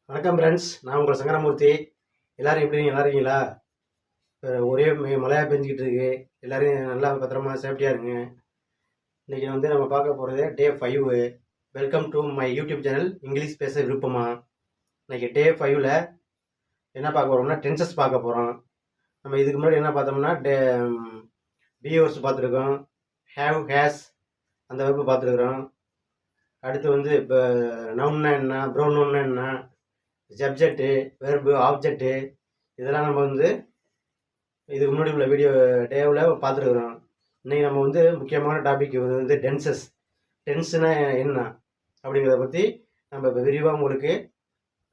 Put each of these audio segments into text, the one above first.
வணக்கம் ஃப்ரெண்ட்ஸ், நான் உங்கள் சங்கரமூர்த்தி. எல்லோரும் எப்படி நல்லா இருக்கீங்களா? ஒரே மழையாக பெஞ்சிக்கிட்டு இருக்கு. எல்லோரும் நல்லா பத்திரமா சேஃப்டியாக இருங்க. இன்றைக்கி நம்ம பார்க்க போகிறது டே 5. Welcome to my YouTube channel English பேச விருப்பமா. இன்றைக்கி டே 5ல் என்ன பார்க்க போகிறோம்னா டென்சஸ் பார்க்க போகிறோம். நம்ம இதுக்கு முன்னாடி என்ன பார்த்தோம்னா பிஓஸ் பார்த்துருக்கோம், ஹேவ் ஹேஸ் அந்த வெர்பு பார்த்துருக்குறோம். அடுத்து இப்போ நவுன்னா என்ன, ப்ரௌன் நவுன்னா என்ன, சப்ஜெக்ட்டு, வெர்பு, ஆப்ஜெக்ட்டு இதெல்லாம் நம்ம இதுக்கு முன்னாடி உள்ள வீடியோ டேவில் பார்த்துருக்குறோம். இன்றைக்கி நம்ம முக்கியமான டாபிக் டென்சஸ். டென்ஸ்னா என்ன அப்படிங்கிறத பற்றி நம்ம இப்போ விரிவாக உங்களுக்கு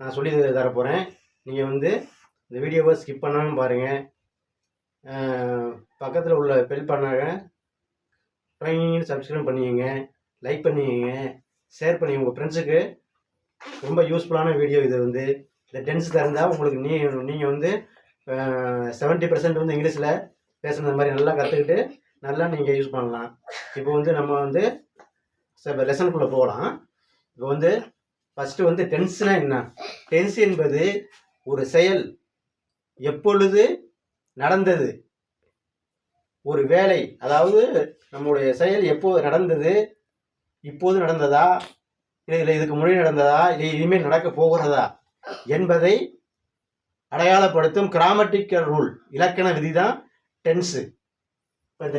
நான் சொல்லி தரப்போகிறேன். நீங்கள் இந்த வீடியோவை ஸ்கிப் பண்ணாமல் பாருங்கள். பக்கத்தில் உள்ள பெல் பண்ணாங்க சப்ஸ்கிரைப் பண்ணிக்கங்க, லைக் பண்ணிக்கங்க, ஷேர் பண்ணி உங்கள் ஃப்ரெண்ட்ஸுக்கு. ரொம்ப யூஸ்ஃபுல்லான வீடியோ இது. இந்த டென்ஸ் தெரிந்தால் உங்களுக்கு நீங்கள் 70% இங்கிலீஷில் பேசுகிற மாதிரி நல்லா கற்றுக்கிட்டு நல்லா நீங்கள் யூஸ் பண்ணலாம். இப்போ நம்ம லெசனுக்குள்ளே போகலாம். இப்போ ஃபஸ்ட்டு டென்ஸ்னால் என்ன? டென்ஸ் என்பது ஒரு செயல் எப்பொழுது நடந்தது, ஒரு வேலை, அதாவது நம்முடைய செயல் எப்போது நடந்தது, இப்போது நடந்ததா, இல்லை இதுக்கு முன்னாடி நடந்ததா, இல்லை இனிமேல் நடக்க போகிறதா என்பதை அடையாளப்படுத்தும் கிராமட்டிக்கல் ரூல், இலக்கண விதி தான் டென்ஸு. இப்போ இந்த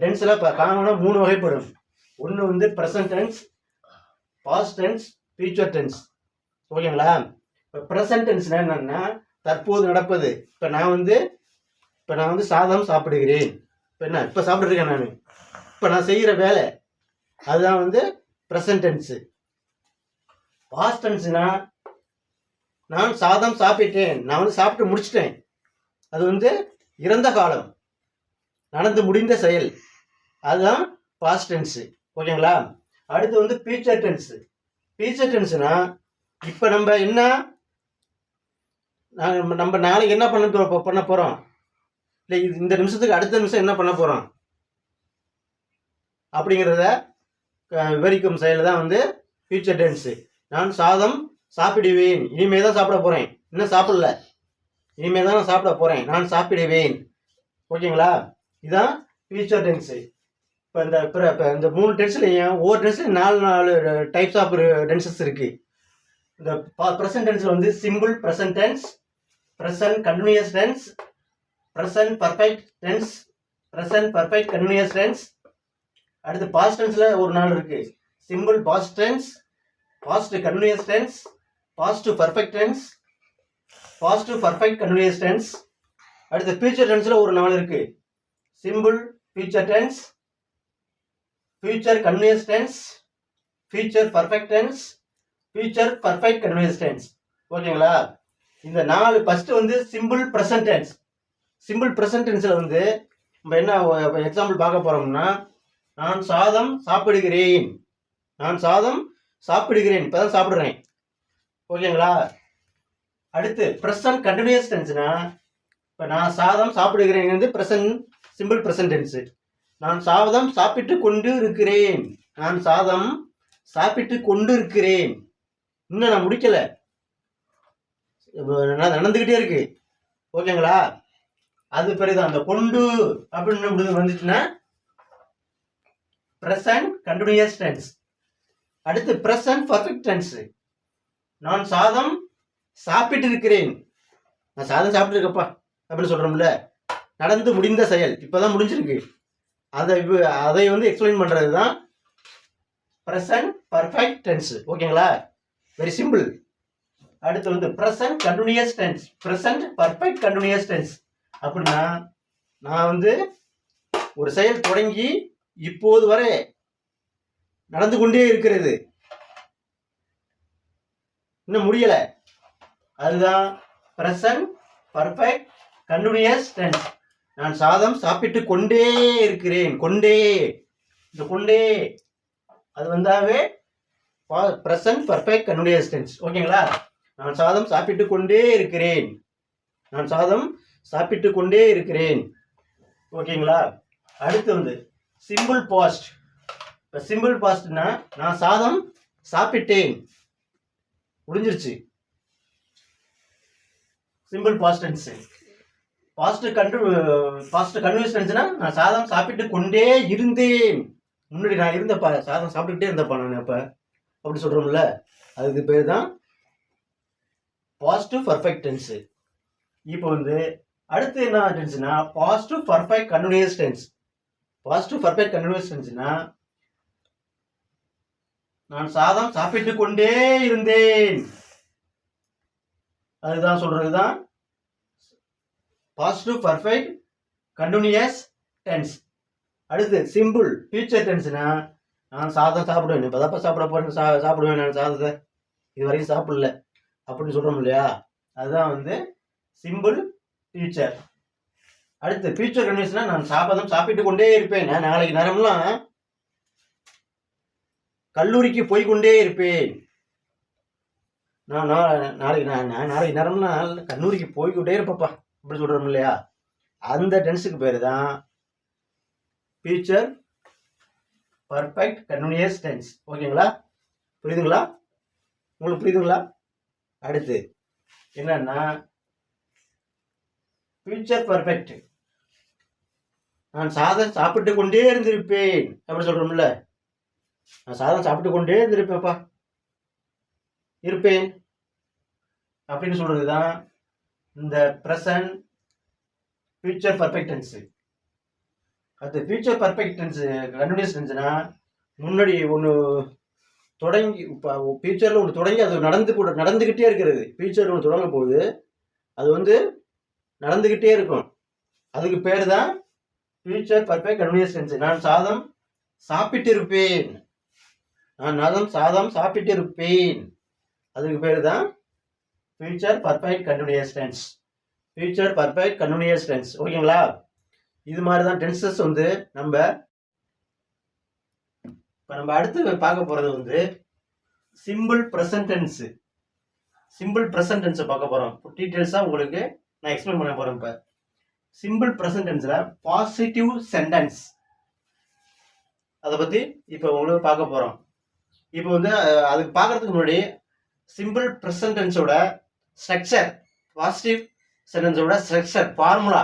டென்ஸில் இப்போ காமனாக 3 வகைப்படும். ஒன்று present tense, past tense, future tense. ஓகேங்களா? இப்போ ப்ரெசன்ட் டென்ஸ்னால் என்னென்னா தற்போது நடப்பது. இப்போ நான் சாதம் சாப்பிடுகிறேன். இப்போ சாப்பிட்ருக்கேன் நான். இப்போ நான் செய்கிற வேலை அதுதான் ப்ரெசன்ட் டென்ஸு. பாஸ்ட் டென்ஸ்னா நான் சாதம் சாப்பிட்டேன், நான் சாப்பிட்டு முடிச்சிட்டேன். அது இறந்த காலம், நடந்து முடிந்த செயல், அதுதான் பாஸ்ட் டென்ஸு. ஓகேங்களா? அடுத்து ஃபியூச்சர் டென்ஸு. ஃபியூச்சர் டென்ஸ்னா இப்போ நம்ம நாளைக்கு என்ன பண்ண போகிறோம், இல்லை இந்த நிமிஷத்துக்கு அடுத்த நிமிஷம் என்ன பண்ண போகிறோம் அப்படிங்கிறத விவரிக்கும் செயல் தான் ஃபியூச்சர் டென்ஸு. நான் சாதம் சாப்பிடுவேன், இனிமே தான் சாப்பிட போகிறேன், இன்னும் சாப்பிடல, இனிமே தான் நான் சாப்பிட போகிறேன், நான் சாப்பிடுவேன். ஓகேங்களா? இதுதான் ஃபியூச்சர் டென்ஸு. இப்போ இந்த 3 டென்ஸ்லையும் ஒவ்வொரு டென்ஸ்லையும் 4 டைப்ஸ் ஆஃப் டென்சஸ் இருக்குது. இந்த ப்ரெசன்ட் டென்ஸில் simple present tense, present continuous tense, present perfect tense, present perfect continuous tense. அடுத்து பாஸ்ட் டென்ஸில் ஒரு 4 இருக்குது. Simple past tense, past continuous tense, past perfect tense, past perfect continuous tense. அடுத்து future டென்ஸில் ஒரு 4 இருக்கு. Simple future tense, future continuous tense, future perfect tense, future perfect continuous tense. ஓகேங்களா? இந்த 4 first simple present tense. Simple present டென்ஸில் நம்ம என்ன example பார்க்க போறோம்னா, நான் சாதம் சாப்பிடுகிறேன், நான் சாதம் சாப்பிடுகிறேன், இப்பதான் சாப்பிடுறேன். ஓகேங்களா? அடுத்து ப்ரெசன்ட் கண்டினியூஸ் டென்ஸ்னா, இப்போ நான் சாதம் சாப்பிடுகிறேன் ப்ரெசன்ட் சிம்பிள் ப்ரெசன்ட் டென்ஸ். நான் சாதம் சாப்பிட்டு கொண்டு இருக்கிறேன், நான் சாதம் சாப்பிட்டு கொண்டு இருக்கிறேன், இன்னும் நான் முடிக்கல, நடந்துகிட்டே இருக்கு. ஓகேங்களா? அது பிறகுதான் அந்த கொண்டு அப்படின்னு வந்துச்சுன்னா ப்ரெசன்ட் கண்டினியூஸ் டென்ஸ். அடுத்து ப்ரெசன்ட் பர்ஃபெக்ட் டென்ஸ். நான் சாதம் சாப்பிட்டு இருக்கிறேன், நான் சாதம் சாப்பிட்டு இருக்கப்பா அப்படின்னு சொல்றோம்ல, நடந்து முடிந்த செயல், இப்பதான் முடிஞ்சிருக்கு, அதை எக்ஸ்பிளைன் பண்றது தான் ப்ரெசன்ட் பர்ஃபெக்ட் டென்ஸ். ஓகேங்களா? Very simple. அடுத்து present continuous tense, present perfect continuous tense. அப்படின்னா நான் ஒரு செயல் தொடங்கி இப்போது வரை நடந்து கொண்டே இருக்கிறது, இன்னும் முடியல, அதுதான் ப்ரெசன்ட் பர்ஃபெக்ட் கண்டினியூஸ் டென்ஸ். நான் சாதம் சாப்பிட்டு கொண்டே இருக்கிறேன், கொண்டே, இந்த கொண்டே அது வந்தாவே ப்ரெசன்ட் பர்ஃபெக்ட் கண்டினியூஸ் டென்ஸ். ஓகேங்களா? நான் சாதம் சாப்பிட்டு கொண்டே இருக்கிறேன், நான் சாதம் சாப்பிட்டு கொண்டே இருக்கிறேன். ஓகேங்களா? அடுத்து சிம்பிள் பாஸ்ட். இப்போ சிம்பிள் பாஸ்ட்னா நான் சாதம் சாப்பிட்டேன், முடிஞ்சிருச்சு, simple past tense. Past continuous டென்ஸ்னா நான் சாதம் சாப்பிட்டு கொண்டே இருந்தேன். முன்னாடி நான் இருந்தப்பா, சாதம் சாப்பிட்டுக்கிட்டே இருந்தப்பா நான் அப்ப, அப்படி சொல்றோம்ல, அதுக்கு பேர் தான் பாசிட்டிவ் பர்ஃபெக்ட் டென்ஸ். இப்போ வந்து அடுத்து என்ன டென்ஸ்னா positive perfect continuous tense. Positive perfect continuous டென்ஸ்னா நான் சாதம் சாப்பிட்டு கொண்டே இருந்தேன், அதுதான் சொல்றதுதான் பாசிட்டிவ் பர்ஃபெக்ட் கண்டினியூஸ் டென்ஸ். அடுத்து சிம்பிள் ஃபியூச்சர் டென்ஸ்னா நான் சாதம் சாப்பிடுவேன், இப்போதப்ப சாப்பிட போறேன், சாப்பிடுவேன் நான் சாதத்தை, இது வரைக்கும் சாப்பிடல அப்படின்னு சொல்றோம் இல்லையா, அதுதான் வந்து சிம்பிள் ஃபியூச்சர். அடுத்து ஃபியூச்சர் கண்டினியூஸ்னா நான் சாதம் சாப்பிட்டு கொண்டே இருப்பேன், நான் நாளைக்கு நேரம்லாம் கல்லூரிக்கு போய் கொண்டே இருப்பேன், நான் நாளைக்கு நேரம்லாம் கல்லூரிக்கு போய்கொண்டே இருப்பப்பா அப்படி சொல்றோம் இல்லையா, அந்த டென்ஸுக்கு பேரு தான் ஃபியூச்சர் பர்ஃபெக்ட் கண்டினியூஸ் டென்ஸ். ஓகேங்களா, புரியுதுங்களா, உங்களுக்கு புரியுதுங்களா? அடுத்து என்னன்னா ஃபியூச்சர் பர்ஃபெக்ட், நான் சாதம் சாப்பிட்டு கொண்டே இருந்திருப்பேன் அப்படி சொல்றோம்ல, நான் சாதம் சாப்பிட்டு கொண்டே இருந்திருப்பேன்ப்பா, இருப்பேன் அப்படின்னு சொல்றதுதான் இந்த பிரசன்ட் ஃபியூச்சர் பர்ஃபெக்ட் டென்ஸ். அது ஃபியூச்சர் பர்ஃபெக்ட் டென்ஸ் கண்டினியூஸ் டென்ஸ்னா முன்னாடி ஒன்று தொடங்கி, இப்போ ஃபியூச்சரில் ஒன்று தொடங்கி அது நடந்துக்கிட்டே இருக்கிறது. ஃபியூச்சர் ஒன்று தொடங்க போகுது, அது வந்து நடந்துக்கிட்டே இருக்கும், அதுக்கு பேர் தான் ஃபியூச்சர் பர்ஃபெக்ட் கண்டினியூஸ் டென்ஸ். நான் சாதம் சாப்பிட்டு இருப்பேன், நான் சாதம் சாப்பிட்டு இருப்பேன், அதுக்கு பேர் தான் future perfect continuous tense. Future perfect continuous tense. ஓகேங்களா, இது மாதிரி தான் டென்சஸ் வந்து நம்ம அடுத்து பார்க்க போறது வந்து simple present tense. Simple present tense பார்க்க போறோம். டீடைல்ஸா உங்களுக்கு நான் எக்ஸ்பிளைன் பண்ண போறேன். இப்ப சிம்பிள் ப்ரெசன்ட் டென்ஸ்ல பாசிட்டிவ் சென்டென்ஸ், அதை பத்தி இப்ப உங்களுக்கு பார்க்க போறோம். இப்போ வந்து அதுக்கு பார்க்கறதுக்கு முன்னாடி சிம்பிள் ப்ரெசன்ட் டென்ஸோட ஸ்ட்ரக்சர், பாசிட்டிவ் சென்டென்ஸோட ஸ்ட்ரக்சர் ஃபார்முலா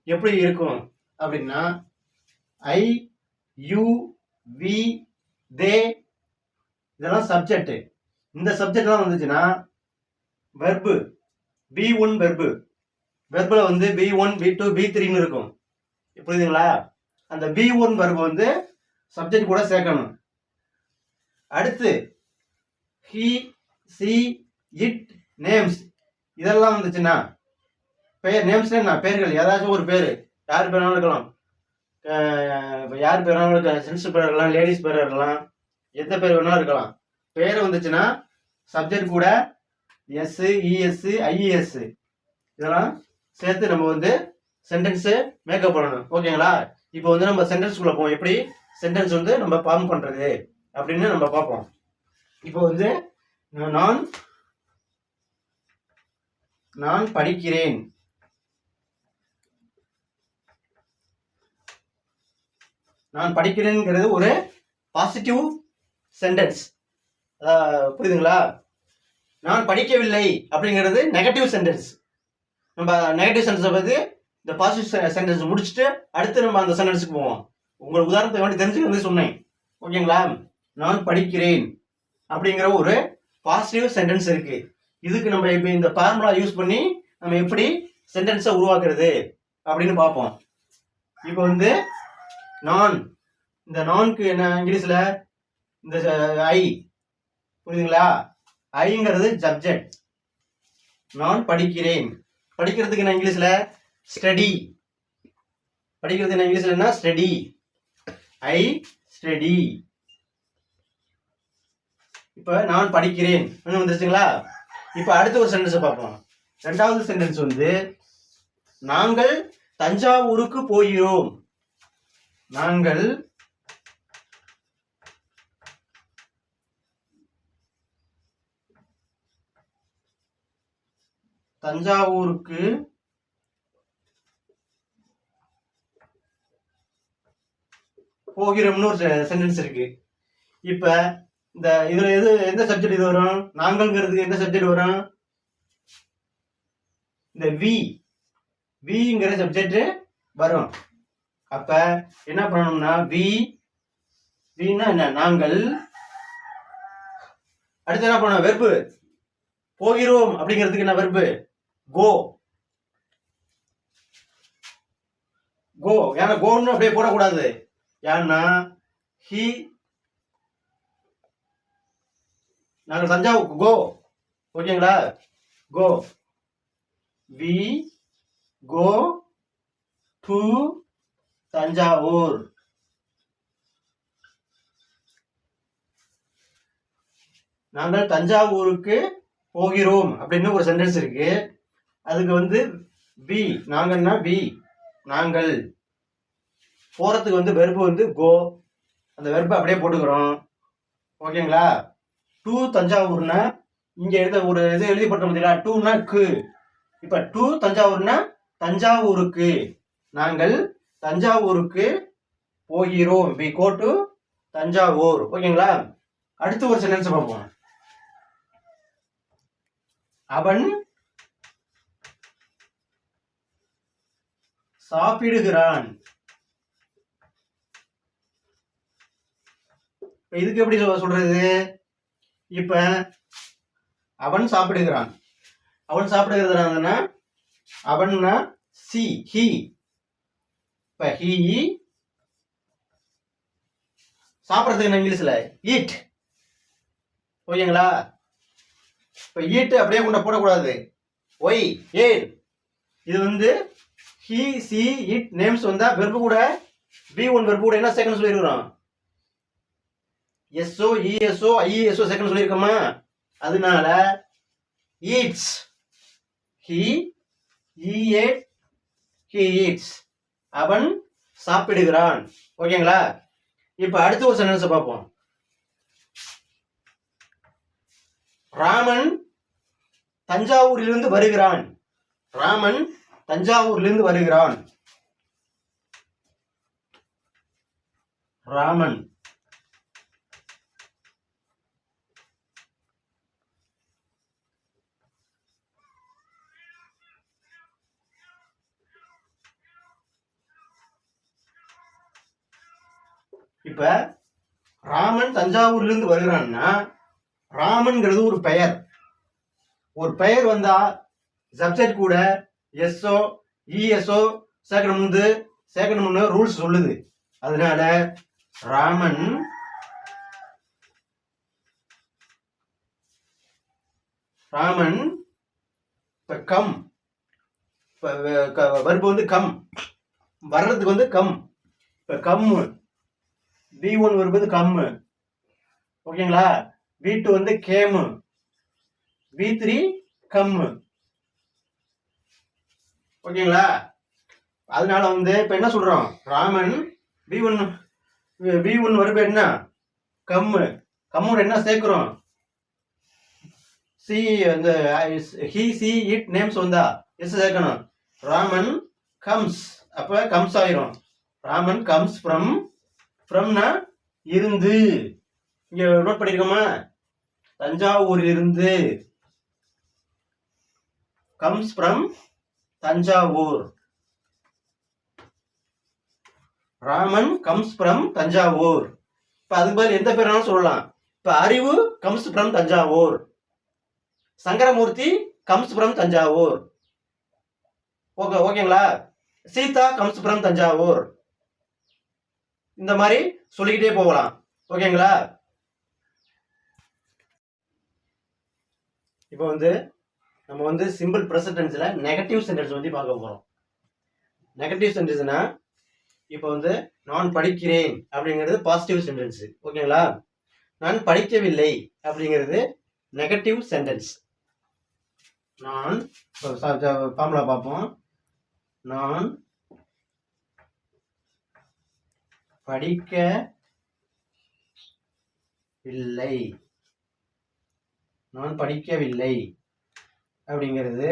எப்படி இருக்கும் அப்படின்னா ஐ, யூ, வி, தே இதெல்லாம் சப்ஜெக்ட். இந்த சப்ஜெக்ட்லாம் வந்துச்சுன்னா வெர்பு, B1 வெர்பு, வெர்புல வந்து B1, B2, B3ன்னு இருக்கும். புரியுதுங்களா? அந்த B1 வெர்பு வந்து சப்ஜெக்ட் கூட சேர்க்கணும். அடுத்து he, she, it, நேம்ஸ் இதெல்லாம் வந்துச்சுன்னா பெயர், நேம்ஸ்னா என்ன, பெயர்கள், ஏதாச்சும் ஒரு பேர், யார் பேர் வேணாலும் இருக்கலாம், யார் பேர் வேணாலும் இருக்கலாம், ஜென்ஸ் பேர் இருக்கலாம், லேடிஸ் பேர் இருக்கலாம், எந்த பேர் வேணாலும் இருக்கலாம். பேர் வந்துச்சுன்னா சப்ஜெக்ட் கூட எஸ், இஎஸ், ஐஇஎஸ் இதெல்லாம் சேர்த்து நம்ம வந்து சென்டென்ஸு மேக்கப் பண்ணணும். ஓகேங்களா, இப்போ வந்து நம்ம சென்டென்ஸ்குள்ளே போவோம், எப்படி சென்டென்ஸ் வந்து நம்ம ஃபார்ம் பண்ணுறது அப்படின்னு நம்ம பார்ப்போம். இப்போ வந்து நான் படிக்கிறேன், நான் படிக்கிறேங்கிறது ஒரு பாசிட்டிவ் சென்டென்ஸ், புரியுதுங்களா? நான் படிக்கவில்லை அப்படிங்கிறது நெகட்டிவ் சென்டென்ஸ். நம்ம நெகட்டிவ் சென்டென்ஸை பற்றி இந்த பாசிட்டிவ் சென்டென்ஸ் முடிச்சுட்டு அடுத்து நம்ம அந்த சென்டென்ஸுக்கு போவோம். உங்களுக்கு உதாரணத்தை வேண்டி தெரிஞ்சுக்கிறது சொன்னேன். ஓகேங்களா, நான் படிக்கிறேன் அப்படிங்கிற ஒரு பாசிட்டிவ் சென்டென்ஸ் இருக்கு. இதுக்கு நம்ம இப்போ இந்த ஃபார்முலா யூஸ் பண்ணி நம்ம எப்படி சென்டென்ஸை உருவாக்குறது அப்படின்னு பார்ப்போம். இப்போ வந்து நான், இந்த நான்க்கு என்ன இங்கிலீஷ்ல இந்த ஐ, புரியுதுங்களா? ஐங்கிறது சப்ஜெக்ட். நான் படிக்கிறேன், படிக்கிறதுக்கு என்ன இங்கிலீஷ்ல ஸ்டடி, படிக்கிறது என்ன இங்கிலீஷ்ல என்ன ஸ்டடி, ஐ ஸ்டடி. இப்ப நான் படிக்கிறேன் வந்துருச்சுங்களா? இப்ப அடுத்த ஒரு சென்டென்ஸ் பார்ப்போம். ரெண்டாவது சென்டென்ஸ் வந்து நாங்கள் தஞ்சாவூருக்கு போகிறோம், நாங்கள் தஞ்சாவூருக்கு போகிறோம்னு ஒரு சென்டென்ஸ் இருக்கு. இப்ப இந்த இதுல எந்த சப்ஜெக்ட் இது வரும்? நாங்கள்ங்கிறதுக்கு எந்த சப்ஜெக்ட் வரும்? இந்த விங்கிற சப்ஜெக்ட் வரும். அப்ப என்ன பண்ணணும்னா வின்னா என்ன, நாங்கள். அடுத்து என்ன பண்ணணும், வெர்பு. போகிறோம் அப்படிங்கிறதுக்கு என்ன வெர்பு, கோ. கோ, ஏன்னா கோன்னு அப்படியே போடக்கூடாது. ஏன்னா ஹி, நாங்கள் தஞ்சாவூர் கோ. ஓகேங்களா, go. We go to Thanjavur. நாங்கள் தஞ்சாவூருக்கு போகிறோம் அப்படின்னு ஒரு சென்டென்ஸ் இருக்கு. அதுக்கு வந்து வி, நாங்கன்னா வி, நாங்கள். போறதுக்கு வந்து வெர்பு வந்து கோ. அந்த வெர்பை அப்படியே போட்டுக்கிறோம். ஓகேங்களா. டு தஞ்சாவூர்னா இங்க எழுத ஒரு இது எழுதி போட்ட முடியல. டூனா கு. இப்ப டு தஞ்சாவூர்னா தஞ்சாவூருக்கு, நாங்கள் தஞ்சாவூருக்கு போகிறோம். We go to Thanjavur. ஓகேங்களா. அடுத்து ஒரு சென்டென்ஸ் பார்ப்போம். அவன் சாப்பிடுகிறான். இதுக்கு எப்படி சொல்றது, இப்ப அவன் சாப்பிடுகிறான். அவன் சாப்பிடுகிறான்னா அவன்னா சி, ஹி. இப்ப ஹி சாப்பிடுறதுக்கு இங்கிலீஷ்ல ஈட். ஓகேங்களா. இப்ப ஈட் அப்படியே கொண்ட போடக்கூடாது. ஒய், ஏன். இது வந்து ஹி, சி, இட் நேம்ஸ் வந்தா வெர்பு கூட V1 வெர்பு கூட என்ன செகண்ட் சொல்லிருக்கிறோம், எஸ்ஓ, இஎஸ்ஓ, ஐஎஸ்ஓ செகண்ட் சொல்லியிருக்கோமா. அதனால eats, he eat, he eats. அவன் சாப்பிடுகிறான். ஓகேங்களா. இப்ப அடுத்த ஒரு சென்டென்ஸ் பார்ப்போம். ராமன் தஞ்சாவூரிலிருந்து வருகிறான். ராமன் தஞ்சாவூரிலிருந்து வருகிறான். ராமன். இப்ப ராமன் தஞ்சாவூர்ல வருகிறான்னா ராமன்ங்கிறது ஒரு பெயர். ஒரு பெயர் வந்தா சப்ஜெக்ட் கூட எஸ்ஓ, இஎஸ்ஓ சேர்க்கணும்னு ரூல்ஸ் சொல்லுது. அதனால ராமன் ராமன் இப்ப கம், வர்பு வந்து கம், வர்றதுக்கு வந்து கம். இப்ப கம் V1 வர்பு வந்து கம். ஓகேங்களா. V2 வந்து கேம், V3 கம். ஓகேங்களா. அதனால வந்து இப்ப என்ன சொல்றோம், ராமன் V1 வர்பு என்ன கம். கம்மோட என்ன சேர்க்கிறோம், சி, அந்த ஹி, சி, இட் நேம்ஸ் வந்தா எஸ் சேர்க்கணும். ராமன் கம்ஸ், அப்ப கம்ஸ் ஆயிரும். ராமன் கம்ஸ் ஃப்ரம், ஃப்ரம்னா இருந்து. இங்க நோட் பண்ணிருக்கோமா, தஞ்சாவூரில் இருந்து. Comes from Thanjavur. Raman comes from Thanjavur. இப்ப அதுக்கு பதில் எந்த பேராலும் சொல்லலாம். இப்ப Arivu comes from Thanjavur, Sankaramoorthy comes from Thanjavur. ஓகேங்களா. Seetha comes from Thanjavur. இந்த மாதிரி சொல்லிக்கிட்டே போகலாம். ஓகேங்களா. இப்போ வந்து நம்ம வந்து சிம்பிள் பிரசன்ட் டென்ஸ்ல நெகட்டிவ் சென்டென்ஸ் வந்து பார்க்க போறோம். நெகட்டிவ் சென்டென்ஸ்னா இப்போ வந்து நான் படிக்கிறேன் அப்படிங்கிறது பாசிட்டிவ் சென்டென்ஸ். ஓகேங்களா. நான் படிக்கவில்லை அப்படிங்கிறது நெகட்டிவ் சென்டென்ஸ். நான் ஃபார்முலா பார்ப்போம். நான் படிக்கவில்லை, நான் படிக்கவில்லை அப்படிங்கிறது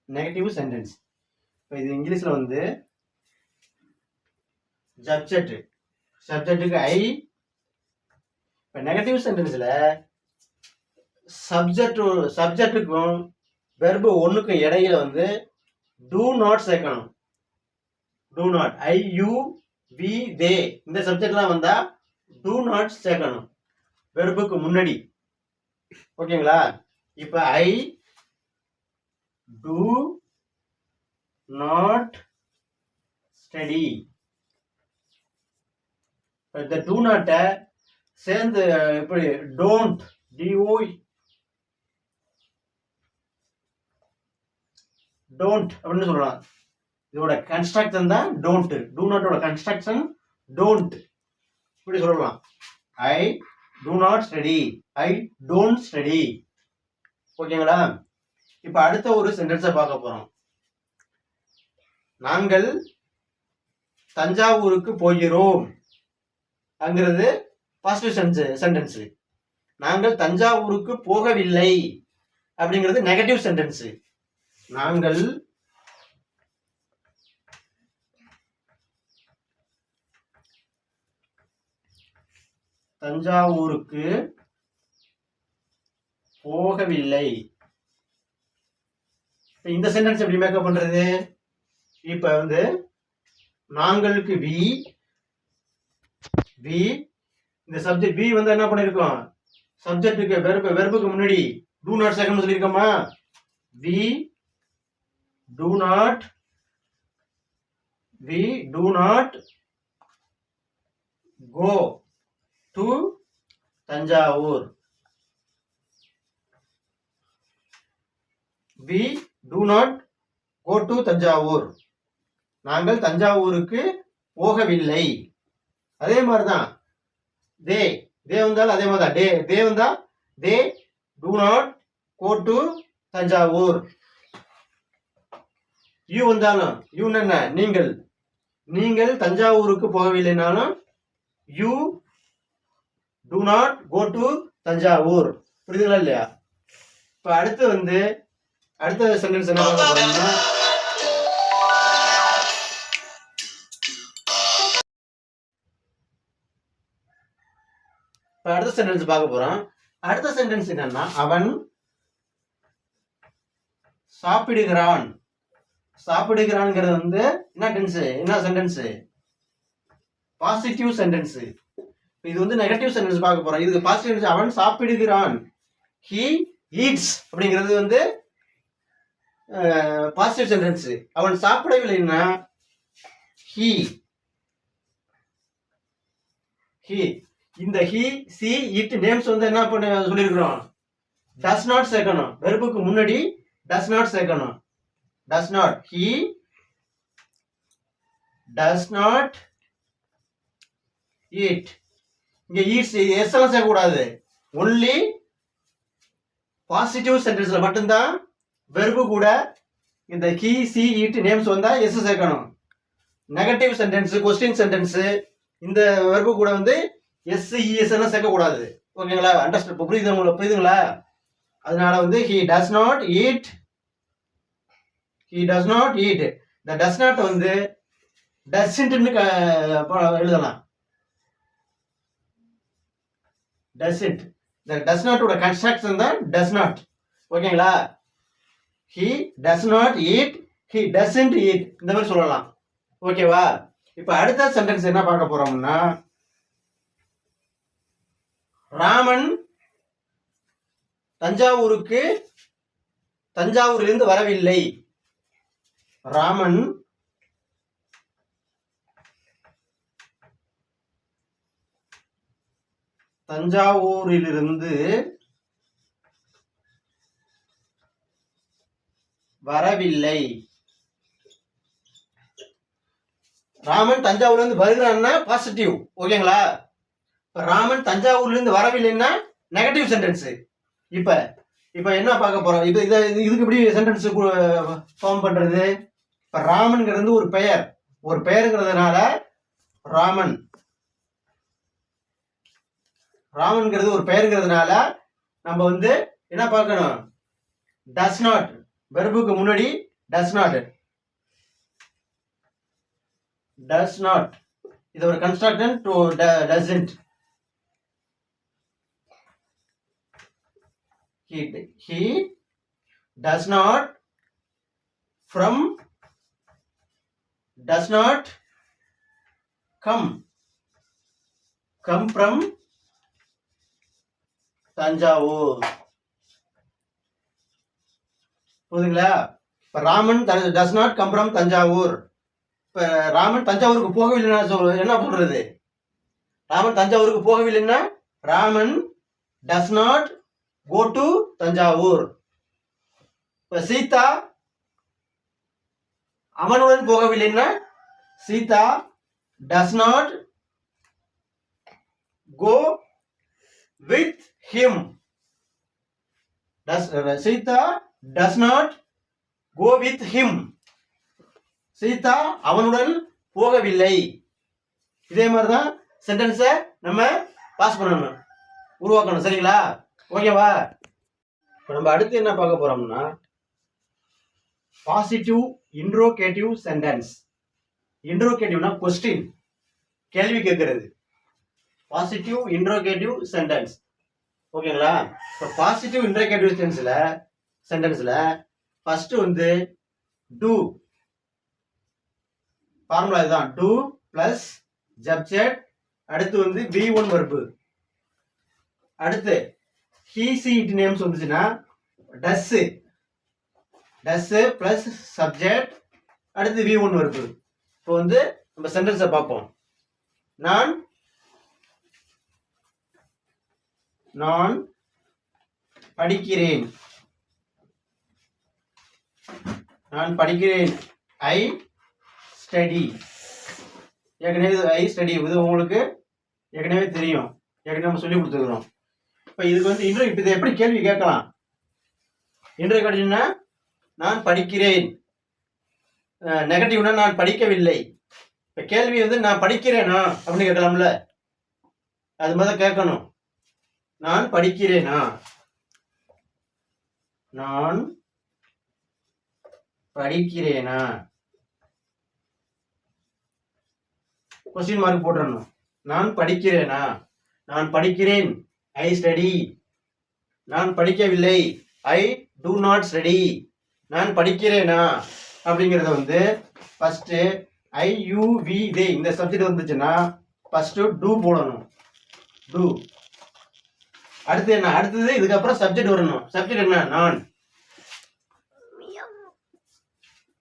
நெகட்டிவ் சென்டென்ஸ். இப்போ இது இங்கிலீஷ்ல வந்து சப்ஜெக்ட்டுக்கு ஐ. இப்போ நெகட்டிவ் சென்டென்ஸ்ல சப்ஜெக்ட்டுக்கும் வெர்பு ஒன்றுக்கு இடையில வந்து டூ நாட் சேர்க்கணும். Do not, I you we they இந்த சப்ஜெக்ட்லாம் வந்தா டூ நாட் சேர்க்கணும் வெர்புக்கு முன்னாடி. ஓகேங்களா? இப்ப ஐ டூ நாட் ஸ்டடி, இந்த டூ நாட்டை சேர்ந்து எப்படி டோன்ட் டிஓ டோன்ட் அப்படின்னு சொல்லலாம். இதோட கன்ஸ்ட்ரக்ஷன் தான் டோன்ட். டூ நாட்டோட கன்ஸ்ட்ரக்ஷன் டோன்ட் இப்படி சொல்லலாம். I do not study, I don't study. ஓகேங்களா? இப்ப அடுத்த ஒரு சென்டென்ஸை பார்க்க போறோம். நாங்கள் தஞ்சாவூருக்கு போகிறோம் அங்கிறது பாசிட்டிவ் சென்டென்ஸ். நாங்கள் தஞ்சாவூருக்கு போகவில்லை அப்படிங்கிறது நெகட்டிவ் சென்டென்ஸ். நாங்கள் தஞ்சாவூருக்கு போகவில்லை. இந்த சென்டென்ஸ் எப்படி மேக்கப் பண்றது? இப்ப வந்து நாங்களுக்கு வி இந்த சப்ஜெக்ட் வி வந்து என்ன பண்ணிருக்கோம்? சப்ஜெக்ட்டுக்கு வெர்புக்கு முன்னாடி டூ நாட் செகண்ட் சொல்லியிருக்கோமா? We do not go to Thanjavur. We do not go to Thanjavur. நாங்கள் தஞ்சாவூருக்கு போகவில்லை. அதே மாதிரிதான் தே வந்தாலும் அதே மாதிரிதான் தே வந்தா they do not go to Thanjavur. You வந்தாலும் யூ என்ன நீங்கள் தஞ்சாவூருக்கு போகவில்லைனாலும் you do not go to Thanjavur. புரியுதுங்களா இல்லையா? இப்ப அடுத்த சென்டென்ஸ் என்ன பார்க்க போறோம்னா, அடுத்த சென்டென்ஸ் பார்க்க போறோம். அடுத்த சென்டென்ஸ் என்னன்னா, அவன் சாப்பிடுகிறான். சாப்பிடுகிறான்ங்கிறது வந்து என்ன டென்ஸ், என்ன சென்டென்ஸ்? Positive sentence. இது வந்து நெகட்டிவ் சென்டென்ஸ் பார்க்க போறோம். இதுக்கு பாசிட்டிவ், அவன் சாப்பிடுகிறான். he eats அப்படிங்கிறது வந்து பாசிட்டிவ் சென்டென்ஸ். அவன் சாப்பிடவில்லைன்னா he இந்த he see it நேம்ஸ் வந்து என்ன பண்ண சொல்லியிருக்கிறோம்? does not சேர்க்கணும். வெர்புக்கு முன்னாடி does not சேர்க்கணும். does not, he does not eat. இங்க eats s எல்லாம் சேர்க்க கூடாது. only பாசிட்டிவ் சென்டென்ஸ்ல மட்டும்தான் வெர்பு கூட இந்த he see it நேம்ஸ் வந்தா s சேர்க்கணும். நெகட்டிவ் சென்டென்ஸ், கொஸ்டின் சென்டென்ஸ் இந்த வெர்பு கூட வந்து எஸ் இஎஸ் எல்லாம் சேர்க்க கூடாது. ஓகேங்களா? அண்டர்ஸ்டாண்ட் புரியுதுங்களா? அதனால வந்து he does not eat. the does not வந்து doesn't எழுதலாம். doesn't, the does not ஓட கன்ஸ்ட்ரக்ஷன் தான் does not. ஓகேங்களா? he does not eat, he doesn't eat இந்த மாதிரி சொல்லலாம். ஓகேவா? இப்ப அடுத்த சென்டென்ஸ் என்ன பார்க்க போறோம்னா, ராமன் தஞ்சாவூரிலிருந்து வரவில்லை. ராமன் தஞ்சாவூரிலிருந்து வரவில்லை. ராமன் தஞ்சாவூர்ல இருந்து வருகிறான்னா பாசிட்டிவ். ஓகேங்களா? ராமன் தஞ்சாவூர்ல இருந்து வரவில்லைன்னா நெகட்டிவ் சென்டென்ஸ். இப்ப என்ன பார்க்க போறோம்? இதுக்கு எப்படி சென்டென்ஸ் ஃபார்ம் பண்றது? இப்ப ராமன்ங்கிறது ஒரு பெயருங்கிறதுனால ராமன்ங்கிறது ஒரு பெயருங்கிறதுனால நம்ம வந்து என்ன பார்க்கணும்? does not, வெர்புக்கு முன்னாடி does not இது ஒரு construction to doesn't. he does not from does not come from Thanjavur. புரியுதுங்களா? இப்ப Raman does not come from Thanjavur. இப்ப ராமன் தஞ்சாவூருக்கு போகவில்லைன்னா என்ன சொல்றது? ராமன் தஞ்சாவூருக்கு போகவில்லைன்னா Raman does not go to Thanjavur. இப்ப சீதா அவனுடன் போகவில்லைன்னா Sita does not go with him. Sita does not go with him. Sita அவனுடன் போகவில்லை. இதே மாதிரிதான் சென்டென்ஸை நம்ம பாஸ் பண்ணணும், உருவாக்கணும். சரிங்களா? ஓகேவா? இப்போ நம்ம அடுத்து என்ன பார்க்க போறோம்னா பாசிட்டிவ் இன்ட்ரோகேட்டிவ் சென்டென்ஸ். இன்ட்ரோகேட்டிவ்னா கொஸ்டின், கேள்வி கேட்கறது. Positive interrogative sentence. ஓகேங்களா? இப்போ பாசிட்டிவ் இன்ட்ரோகேட்டிவ் சென்டென்ஸ்ல ஃபர்ஸ்ட் வந்து டூ. ஃபார்முலா இதுதான், டூ பிளஸ் சப்ஜெக்ட், அடுத்து வந்து V1 verb, அடுத்து he she it நேம்ஸ் வந்துச்சுன்னா does பிளஸ் சப்ஜெக்ட், அடுத்து V1 verb. இப்போ வந்து நம்ம சென்டென்ஸை பார்ப்போம். நான் படிக்கிறேன். ஐ ஸ்டடி. ஏற்கனவே ஐ ஸ்டடி இது உங்களுக்கு ஏற்கனவே தெரியும், ஏற்கனவே நம்ம சொல்லி கொடுத்துருக்கிறோம். இப்போ இதுக்கு வந்து இதை எப்படி கேள்வி கேட்கலாம்? இன்ட்ரோகேட்டிவ்னா நான் படிக்கிறேன், நெகட்டிவ்னா நான் படிக்கவில்லை. இப்போ கேள்வி வந்து நான் படிக்கிறேனா அப்படின்னு கேட்கலாம்ல, அது மாதிரி கேட்கணும். நான் படிக்கிறேனா, நான் படிக்கிறேனா, கொஸ்டின் மார்க் போட்டுறணும். நான் படிக்கிறேனா, நான் படிக்கிறேன், ஐ ஸ்டடி. நான் படிக்கவில்லை, ஐ டூ நாட் ஸ்டடி. நான் படிக்கிறேனா அப்படிங்கிறத வந்து first I you we they இந்த சப்ஜெக்ட் வந்துச்சுன்னா ஃபர்ஸ்ட் டூ போடணும். டூ. அடுத்து என்ன? அடுத்தது இதுக்கப்புறம் சப்ஜெக்ட் வரணும். சப்ஜெக்ட் என்ன? நான்.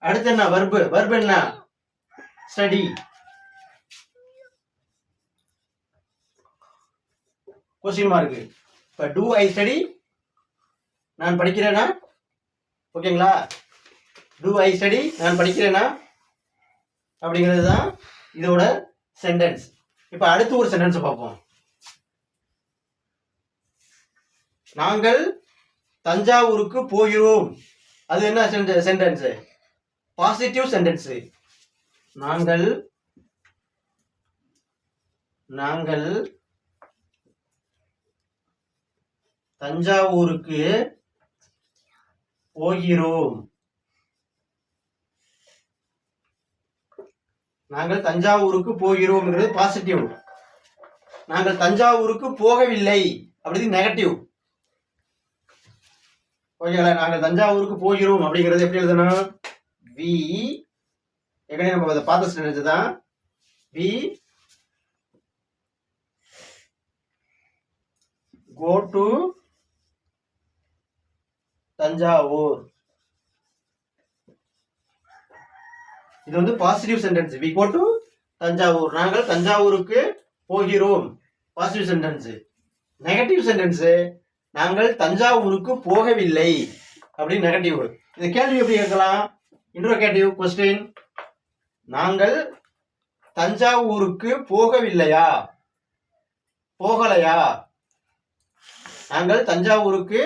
அடுத்து என்ன? வர்பு. வர்பு என்ன? ஸ்டடி. Question mark. இப்ப டூ ஐ ஸ்டடி, நான் படிக்கிறேனா. ஓகேங்களா? டூ ஐ ஸ்டடி, நான் படிக்கிறேனா அப்படிங்கிறது தான் இதோட சென்டென்ஸ். இப்ப அடுத்து ஒரு சென்டென்ஸ் பார்ப்போம். நாங்கள் தஞ்சாவூருக்கு போகிறோம். அது என்ன சென்டென்ஸ்? Positive sentence. நாங்கள் தஞ்சாவூருக்கு போகிறோம். நாங்கள் தஞ்சாவூருக்கு போகிறோம் பாசிட்டிவ். நாங்கள் தஞ்சாவூருக்கு போகவில்லை அப்படி நெகட்டிவ். ஓகேங்களா? நாங்கள் தஞ்சாவூருக்கு போகிறோம் அப்படிங்கிறது எப்படி எழுதணும்? வி, ஏற்கனவே நம்ம அதை பார்த்த சென்டென்ஸ் தான். We go to Thanjavur. இது வந்து positive sentence. We go to Thanjavur. நாங்கள் தஞ்சாவூருக்கு போகிறோம், பாசிட்டிவ் சென்டென்ஸ். நெகட்டிவ் சென்டென்ஸ், நாங்கள் தஞ்சாவூருக்கு போகவில்லை அப்படின்னு நெகட்டிவ். இந்த கேள்வி எப்படி கேட்கலாம்? Interrogative question. நாங்கள் தஞ்சாவூருக்கு போகவில்லையா, போகலையா? நாங்கள் தஞ்சாவூருக்கு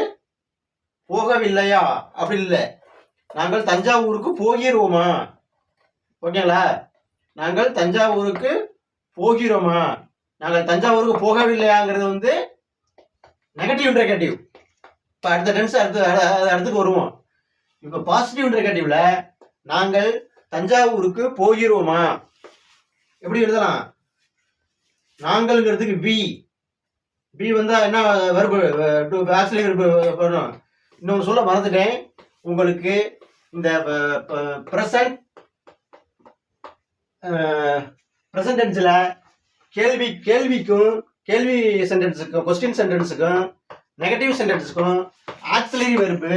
போகவில்லையா அப்படி இல்லை, நாங்கள் தஞ்சாவூருக்கு போகிறோமா. ஓகேங்களா? நாங்கள் தஞ்சாவூருக்கு போகிறோமா. நாங்கள் தஞ்சாவூருக்கு போகவில்லையாங்கிறது வந்து நெகட்டிவ் இன்ட்ரோகேட்டிவ். இப்போ அடுத்த டென்ஸ் அடுத்துக்கு வருவோம். இப்போ பாசிட்டிவ் இன்ட்ரோகேட்டிவ்ல நாங்கள் தஞ்சாவூருக்கு போகிறோமா எப்படி எழுதலாம்? நாங்கள்ங்கிறதுக்கு வி. வி வந்தா என்ன? வெர்பு, ஆக்சிலரி வெர்பு வரணும். இன்னொன்று சொல்ல மறந்துட்டேன். உங்களுக்கு இந்த ப்ரெசன்ட் டென்ஸ்ல கேள்விக்கும் கேள்வி சென்டென்ஸுக்கும் கொஸ்டின் சென்டென்ஸுக்கும் நெகட்டிவ் சென்டென்ஸுக்கும் ஆக்சிலரி வெர்பு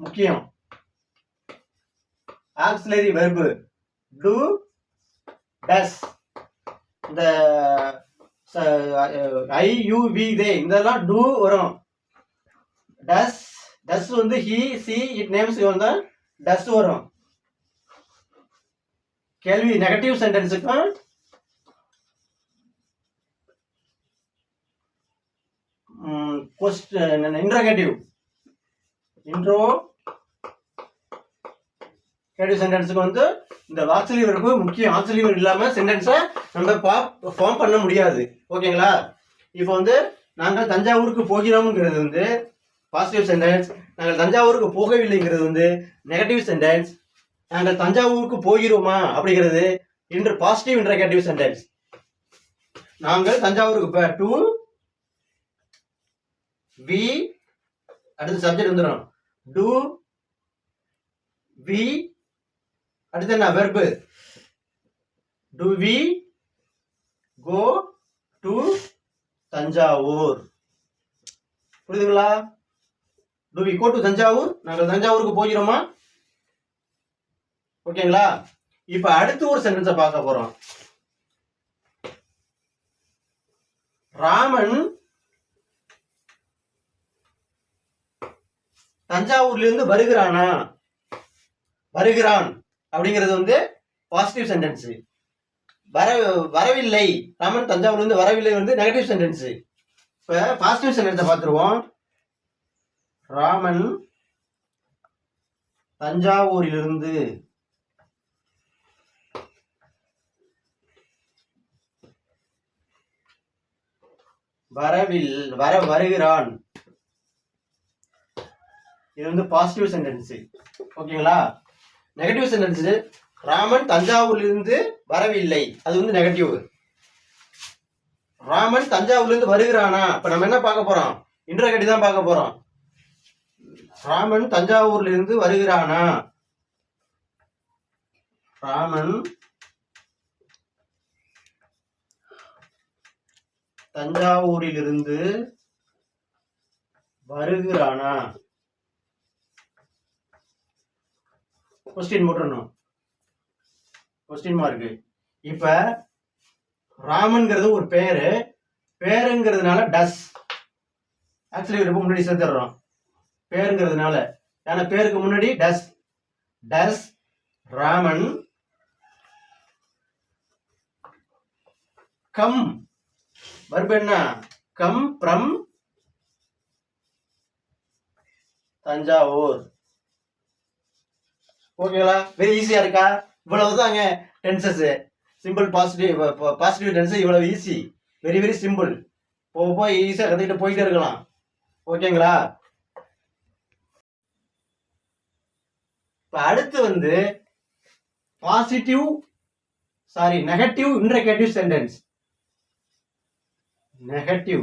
முக்கியம். ஆக்சிலரி வெர்பு டு, டஸ், இந்த ஐ யூ வி தே இதெல்லாம் டு வரும். டஸ் வந்து ஹி சி இட் நேம்ஸ் வந்து டஸ் வரும். கேள்வி நெகட்டிவ் சென்டென்ஸுக்கும் இன்ட்ரோகேட்டிவ் சென்டென்ஸுக்கு வந்து இந்த ஆக்சிலரி வெர்பு முக்கியம். ஆக்சிலரி வெர்பு இல்லாம சென்டென்ஸை நம்ம ஃபார்ம் பண்ண முடியாது. ஓகேங்களா? இப்போ வந்து நாங்கள் தஞ்சாவூருக்கு போகிறோம்ங்கிறது வந்து பாசிட்டிவ் சென்டென்ஸ். நாங்கள் தஞ்சாவூருக்கு போகவில்லைங்கிறது வந்து நெகட்டிவ் சென்டென்ஸ். நாங்கள் தஞ்சாவூருக்கு போகிறோமா அப்படிங்கிறது பாசிட்டிவ் இன்ட்ரோகேட்டிவ் சென்டென்ஸ். நாங்கள் தஞ்சாவூருக்கு டு வி அடுத்து சப்ஜெக்ட் வந்துடும். டு வி அடுத்து என்ன verb. Do we go to Thanjavur. புரியுதுங்களா? Do we go to Thanjavur, நாங்கள் தஞ்சாவூருக்கு போகிறோமா? ஓகேங்களா? இப்ப அடுத்து ஒரு சென்டென்ஸை பார்க்க போறோம். ராமன் தஞ்சாவூர்ல இருந்து வருகிறான் அப்படிங்கிறது வந்து பாசிட்டிவ் சென்டென்ஸ். வரவில்லை, ராமன் தஞ்சாவூர்ல இருந்து வரவில்லை வந்து நெகட்டிவ் சென்டென்ஸ். இப்ப பாசிட்டிவ் சென்டென்ஸை பார்த்துருவோம். ராமன் தஞ்சாவூரிலிருந்து வருகிறான். இது வந்து பாசிட்டிவ் சென்டென்ஸ். ஓகேங்களா? நெகட்டிவ் சென்டென்ஸ் ராமன் தஞ்சாவூர்ல இருந்து வரவில்லை, அது வந்து நெகட்டிவ். ராமன் தஞ்சாவூர்ல இருந்து வருகிறானா, இப்ப நம்ம என்ன பார்க்க போறோம்? இன்ட்ரோகேட்டிவ் தான் பார்க்க போறோம். ராமன் தஞ்சாவூர்ல இருந்து வருகிறானா? ராமன் தஞ்சாவூரிலிருந்து வருகிறானா? கொஸ்டின் போட்டுறணும், கொஸ்டின் மார்க். இப்ப ராமன்ங்கிறது ஒரு பேருங்கிறதுனால டஸ் ஆக்சுவலி முன்னாடி சேர்த்துறோம். பேருங்கிறதுனால, ஏன்னா பேருக்கு முன்னாடி டஸ் ராமன் கம், வர்பு என்ன? Come from Thanjavur. ஓகேங்களா? வெரி ஈஸியா இருக்கா? இவ்வளவுதாங்க டென்சஸ். சிம்பிள் பாசிட்டிவ் டென்ஸ் இவ்வளவு ஈஸி, வெரி வெரி சிம்பிள். போக ஈஸியா கத்துக்கிட்டு போயிட்டே இருக்கலாம். ஓகேங்களா? இப்ப அடுத்து வந்து negative interrogative sentence. Negative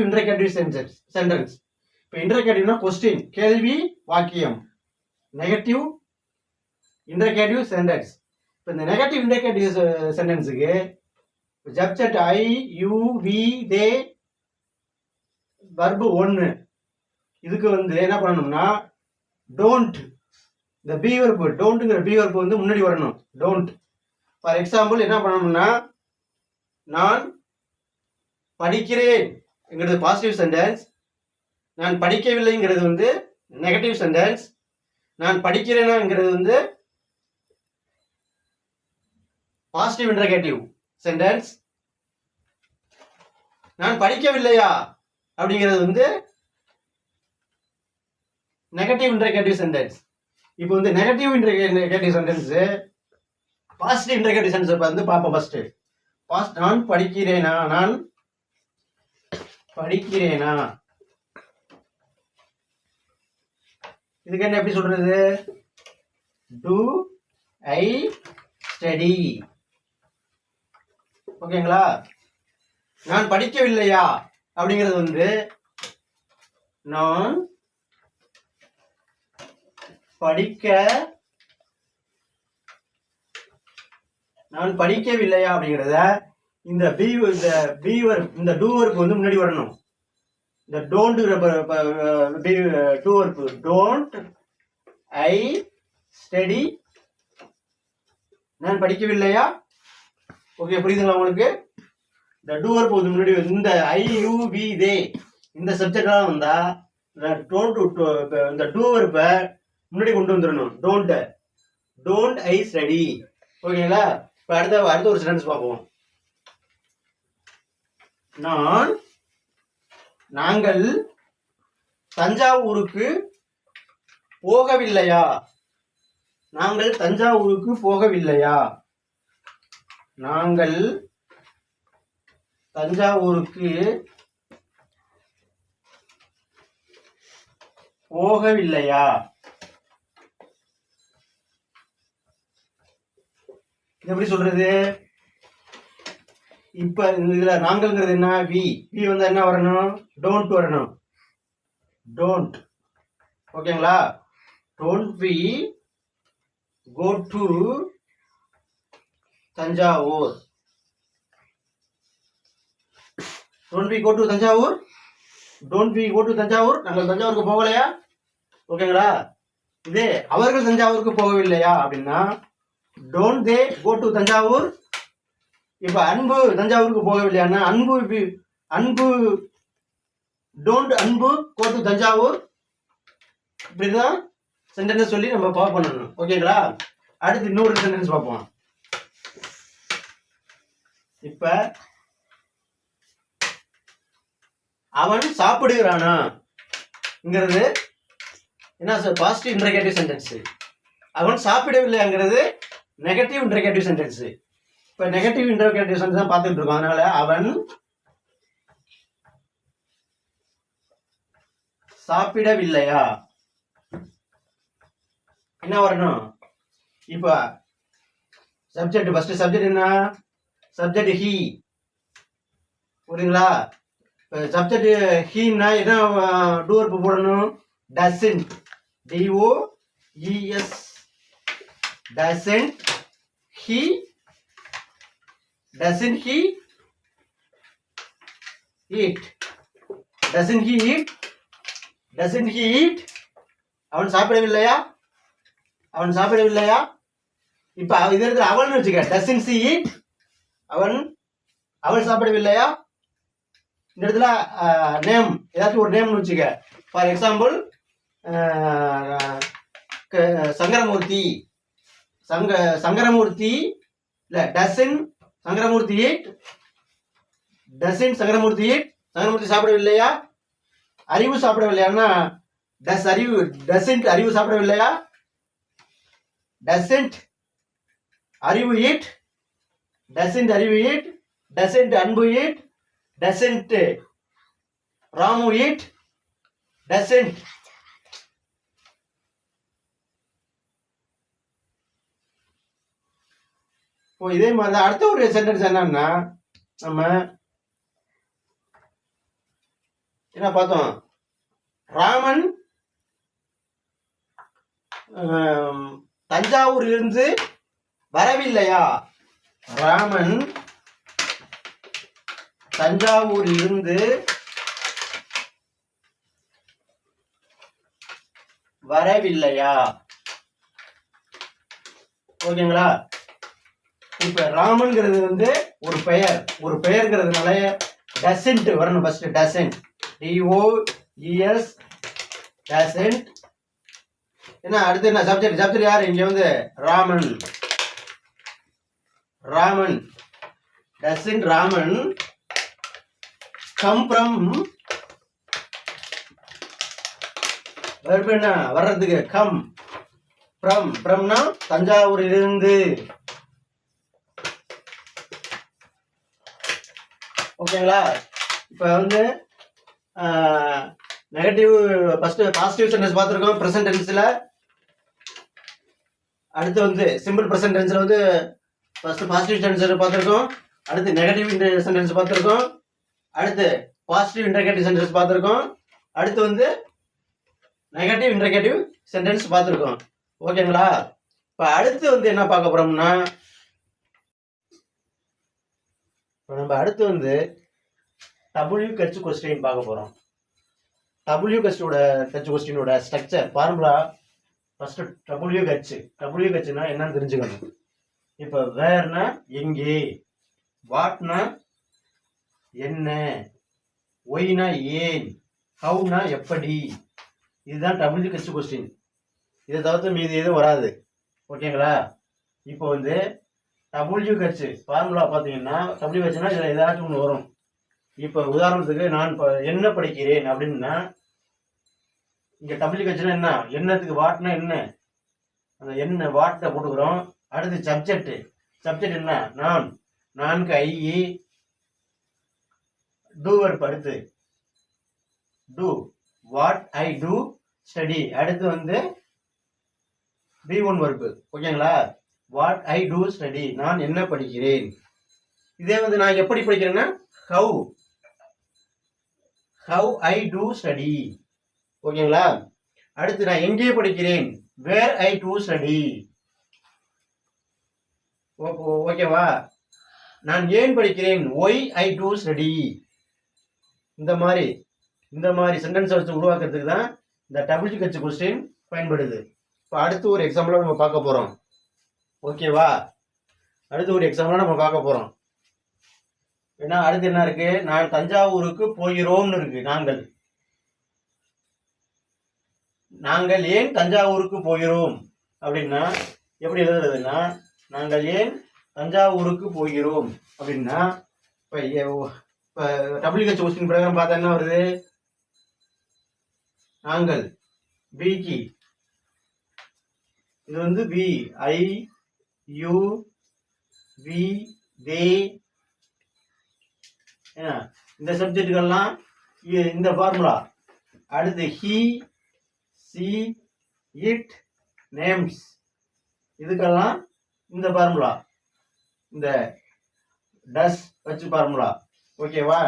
interrogative sentence. இப்ப இன்ட்ரோகேட்டிவ்னா கொஸ்டின், கேள்வி வாக்கியம். Negative interrogative sentence. இப்ப இந்த நெகட்டிவ் இன்ட்ரோகேட்டிவ் சென்டென்ஸுக்கு subject I you we they verb 1. இதுக்கு வந்து என்ன பண்ணணும்னா டோன்ட், இந்த பி வர்பு டோன்ட்ங்கிற பி வர்பு வந்து முன்னாடி வரணும். டோன்ட். ஃபார் எக்ஸாம்பிள் என்ன பண்ணணும்னா, நான் படிக்கிறேன் என்கிறது பாசிட்டிவ் சென்டென்ஸ். நான் படிக்கவில்லைங்கிறது வந்து நெகட்டிவ் சென்டென்ஸ். நான் படிக்கிறேனாங்கிறது வந்து பாசிட்டிவ் இன்ட்ரோகேட்டிவ் சென்டென்ஸ். நான் படிக்கவில்லையா அப்படிங்கிறது வந்து நெகட்டிவ் இன்ட்ரோகேட்டிவ் சென்டென்ஸ். இப்போ வந்து negative interrogative sentence positive interrogative sentence வந்து பார்ப்போம். ஃபர்ஸ்ட் நான் படிக்கிறேனா, இதுக்கு என்ன எப்படி சொல்றது? To I study. ஓகேங்களா? நான் படிக்கவில்லையா அப்படிங்கிறது வந்து நான் படிக்க நான் படிக்கவில்லையா அப்படிங்கிறத இந்த இந்த டூ வர்ப் வந்து முன்னாடி வரணும். இந்த don't do வர்ப் don't I study நான் படிக்கவில்லையா. ஓகே, புரியுதுங்களா உங்களுக்கு? இந்த டூ வர்ப் வந்து முன்னாடி இந்த ஐ யூ வி தே இந்த சப்ஜெக்ட்லாம் வந்தா இந்த டூ வர்ப்பை முன்னாடி கொண்டு வந்துடணும். Don't I study. ஓகேங்களா? இப்போ அடுத்த ஒரு சென்டென்ஸ் பார்ப்போம். நாங்கள் தஞ்சாவூருக்கு போகவில்லையா. நாங்கள் தஞ்சாவூருக்கு போகவில்லையா. நாங்கள் தஞ்சாவூருக்கு போகவில்லையா. எப்படி சொல்றது? இப்ப இதுல நாங்கள்ங்கிறது என்ன? வி வந்தா என்ன வரணும்? டோன்ட் வரணும். டோன்ட். ஓகேங்களா? Don't we go to Thanjavur. Don't we go to Thanjavur. Don't we go to Thanjavur. நாங்கள் தஞ்சாவூருக்கு போகலையா. ஓகேங்களா? இதே அவர்கள் தஞ்சாவூருக்கு போகவில்லையா அப்படின்னா don't they go to Thanjavur. இப்ப அன்பு தஞ்சாவூருக்கு போகவில்லையான்னா அன்பு டோன்ட் அன்பு கோ டு தஞ்சாவூர். இப்படிதான் சென்டென்ஸ் சொல்லி நம்ம பவர் பண்ணணும். ஓகேங்களா? அடுத்து இன்னொரு சென்டென்ஸ் பார்ப்போம். இப்ப அவன் சாப்பிடுகிறானாங்கிறது என்ன சார்? Positive interrogative sentence. அவன் சாப்பிடவில்லைங்கிறது நெகட்டிவ் இன்டர்கேட்டிவ் சென்டென்ஸ். இப்ப நெகட்டிவ் இன்டர்கேட்டிவ் சென்டென்ஸ் தான் பார்த்துட்டு இருக்கோம். அதனால அவன் சாப்பிடவில்லையா என்ன வரணும்? இப்ப சப்ஜெக்ட் ஃபர்ஸ்ட் சப்ஜெக்ட் என்ன? Subject he. புரியுங்களா? சப்ஜெக்ட் ஹீன்னா என்ன டூ வர்ப் போடணும்? Doesn't. DOES doesn't he eat. அவன் சாப்பிடவில்லையா. இப்ப இது இருக்கிற அவள்னு வச்சுக்க. doesn't she eat. அவள் சாப்பிடவில்லையா. இந்த இடத்துல நேம் ஏதாச்சும் ஒரு நேம்னு வச்சுக்க. ஃபார் எக்ஸாம்பிள் சங்கரமூர்த்தி இல்ல டசன் சங்கரமூர்த்தி ஈட். சங்கரமூர்த்தி சாப்பிடவில்லையா. அறிவு சாப்பிடவில்லையான்னா அறிவு சாப்பிடவில்லையா. டசன்ட் அறிவு ஈட். டசன்ட் அன்பு eat. Doesn't Ramu eat. Doesn't. இதே மாதிரி அடுத்த ஒரு சென்டென்ஸ் என்னன்னா நம்ம என்ன பார்த்தோம்? ராமன் தஞ்சாவூரிலிருந்து வரவில்லையா. ராமன் தஞ்சாவூரிலிருந்து வரவில்லையா. ஓகேங்களா? இப்ப ராமன்ங்கிறது வந்து ஒரு பெயர்ங்கிறதுனால டசன்ட் வரணும். First doesn't. DOES doesn't. என்ன அடுத்து என்ன? சப்ஜெக்ட் யாரு? இங்க வந்து Raman doesn't Raman come from. Verb என்ன வர்றதுக்கு? கம் ஃப்ரம்னா தஞ்சாவூரிலிருந்து. ஓகேங்களா? இப்போ வந்து நெகட்டிவ் ஃபர்ஸ்ட் பாசிட்டிவ் சென்டென்ஸ் பார்த்துருக்கோம் ப்ரெசன்ட் டென்ஸில். அடுத்து வந்து சிம்பிள் ப்ரெசன்ட் டென்ஸில் வந்து ஃபர்ஸ்ட் பாசிட்டிவ் சென்டென்ஸ் பார்த்துருக்கோம். அடுத்து நெகட்டிவ் சென்டென்ஸ் பார்த்துருக்கோம். அடுத்து பாசிட்டிவ் இன்டர்கேட்டிவ் சென்டென்ஸ் பார்த்துருக்கோம். அடுத்து வந்து நெகட்டிவ் இன்டர்கேட்டிவ் சென்டென்ஸ் பார்த்துருக்கோம். ஓகேங்களா? இப்போ அடுத்து வந்து என்ன பார்க்க போறோம்னா, இப்போ நம்ம அடுத்து வந்து WH கொஸ்டின் பார்க்க போறோம். WH கொஸ்டினோட ஸ்ட்ரக்சர் ஃபார்முலா ஃபர்ஸ்ட் WHனா என்னன்னு தெரிஞ்சுக்கணும். இப்போ வேர்னா எங்கே, வாட்னா என்ன, ஒய்னா ஏன், ஹவுனா எப்படி. இதுதான் WH கொஸ்டின். இதை தவிர்த்து மீது எதுவும் வராது. ஓகேங்களா? இப்போ வந்து WH ஃபார்முலா பார்த்தீங்கன்னா WHனா இதில் ஏதாச்சும் ஒன்று வரும். இப்போ உதாரணத்துக்கு நான் இப்போ என்ன படிக்கிறேன் அப்படின்னா, இங்கே WHனா என்ன, என்னத்துக்கு வாட்னா என்ன, அந்த என்ன வாட்டை போட்டுக்கிறோம். அடுத்து சப்ஜெக்ட் என்ன, நான்கு ஐஇ டூ வர்ப், அடுத்து do what I do study, அடுத்து வந்து B1 வர்பு. ஓகேங்களா? வாட் ஐ டூ ஸ்டடி, நான் என்ன படிக்கிறேன். இதே வந்து நான் எப்படி படிக்கிறேன்னா ஹவு ஐ டூ ஸ்டடி. ஓகேங்களா? அடுத்து நான் எங்கே படிக்கிறேன், வேர் ஐ டூ ஸ்டடி. ஓகேவா? நான் ஏன் படிக்கிறேன், ஒய் ஐ டூ ஸ்டடி. இந்த மாதிரி சென்டென்ஸ் வச்சு உருவாக்குறதுக்கு தான் இந்த WH கொஸ்டின் பயன்படுது. இப்போ அடுத்து ஒரு எக்ஸாம்பிளா நம்ம பார்க்க போறோம். ஓகேவா? அடுத்து ஒரு எக்ஸாம்பிளா நம்ம பார்க்க போறோம். ஏன்னா அடுத்து என்ன இருக்கு, நான் தஞ்சாவூருக்கு போகிறோம்னு இருக்கு. நாங்கள் ஏன் தஞ்சாவூருக்கு போகிறோம் அப்படின்னா எப்படி எழுதுறதுன்னா, நாங்கள் ஏன் தஞ்சாவூருக்கு போகிறோம் அப்படின்னா, இப்போ WH கொஸ்டின் பிரகாரம் பார்த்தா என்ன வருது, நாங்கள் பிக்கு இது வந்து we, I you we they, இந்த சப்ஜெக்டுகள்லாம் இந்த ஃபார்முலா. அடுத்து ஹி சி இட் நேம்ஸ், இதுக்கெல்லாம் இந்த ஃபார்முலா, இந்த டஸ் வச்சு ஃபார்முலா. ஓகேவா?